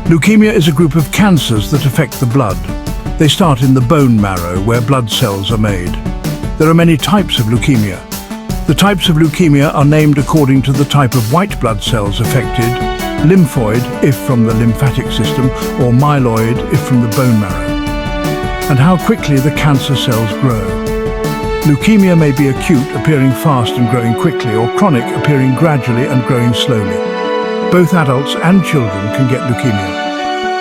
Leukemia is a group of cancers that affect the blood. They start in the bone marrow, where blood cells are made. There are many types of leukemia. The types of leukemia are named according to the type of white blood cells affected: lymphoid, if from the lymphatic system, or myeloid, if from the bone marrow, and how quickly the cancer cells grow. Leukemia may be acute, appearing fast and growing quickly, or chronic, appearing gradually and growing slowly. Both adults and children can get leukemia.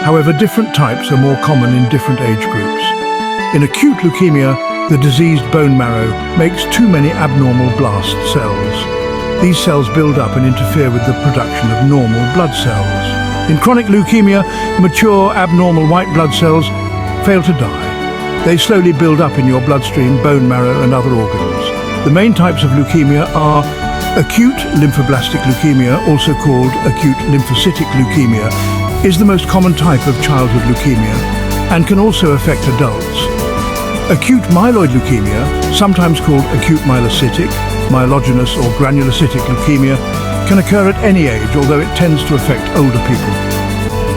However, different types are more common in different age groups. In acute leukemia, the diseased bone marrow makes too many abnormal blast cells. These cells build up and interfere with the production of normal blood cells. In chronic leukemia, mature abnormal white blood cells fail to die. They slowly build up in your bloodstream, bone marrow and other organs. The main types of leukemia are acute lymphoblastic leukemia, also called acute lymphocytic leukemia, is the most common type of childhood leukemia and can also affect adults. Acute myeloid leukemia, sometimes called acute myelocytic, myelogenous or granulocytic leukemia, can occur at any age, although it tends to affect older people.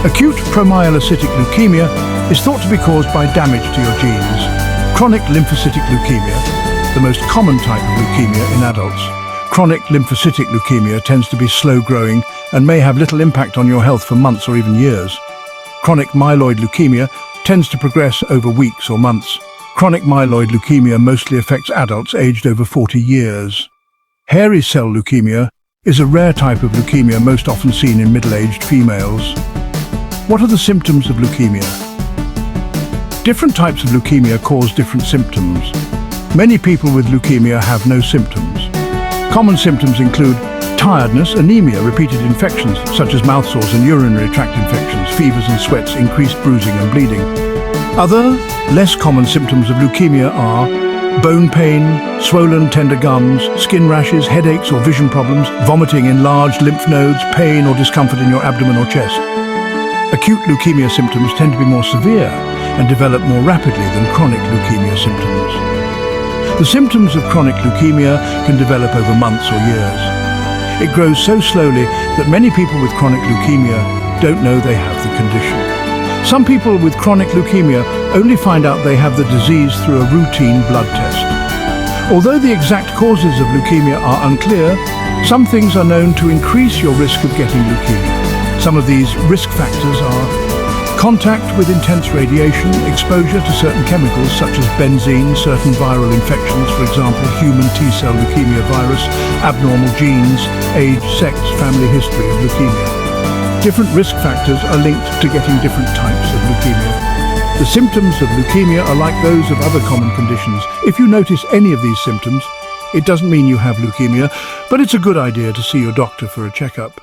Acute promyelocytic leukemia is thought to be caused by damage to your genes. Chronic lymphocytic leukemia, the most common type of leukemia in adults. Chronic lymphocytic leukemia tends to be slow-growing and may have little impact on your health for months or even years. Chronic myeloid leukemia tends to progress over weeks or months. Chronic myeloid leukemia mostly affects adults aged over 40 years. Hairy cell leukemia is a rare type of leukemia most often seen in middle-aged females. What are the symptoms of leukemia? Different types of leukemia cause different symptoms. Many people with leukemia have no symptoms. Common symptoms include tiredness, anemia, repeated infections such as mouth sores and urinary tract infections, fevers and sweats, increased bruising and bleeding. Other, less common symptoms of leukemia are bone pain, swollen tender gums, skin rashes, headaches or vision problems, vomiting, enlarged lymph nodes, pain or discomfort in your abdomen or chest. Acute leukemia symptoms tend to be more severe and develop more rapidly than chronic leukemia symptoms. The symptoms of chronic leukemia can develop over months or years. It grows so slowly that many people with chronic leukemia don't know they have the condition. Some people with chronic leukemia only find out they have the disease through a routine blood test. Although the exact causes of leukemia are unclear, some things are known to increase your risk of getting leukemia. Some of these risk factors are contact with intense radiation, exposure to certain chemicals such as benzene, certain viral infections, for example, human T-cell leukemia virus, abnormal genes, age, sex, family history of leukemia. Different risk factors are linked to getting different types of leukemia. The symptoms of leukemia are like those of other common conditions. If you notice any of these symptoms, it doesn't mean you have leukemia, but it's a good idea to see your doctor for a checkup.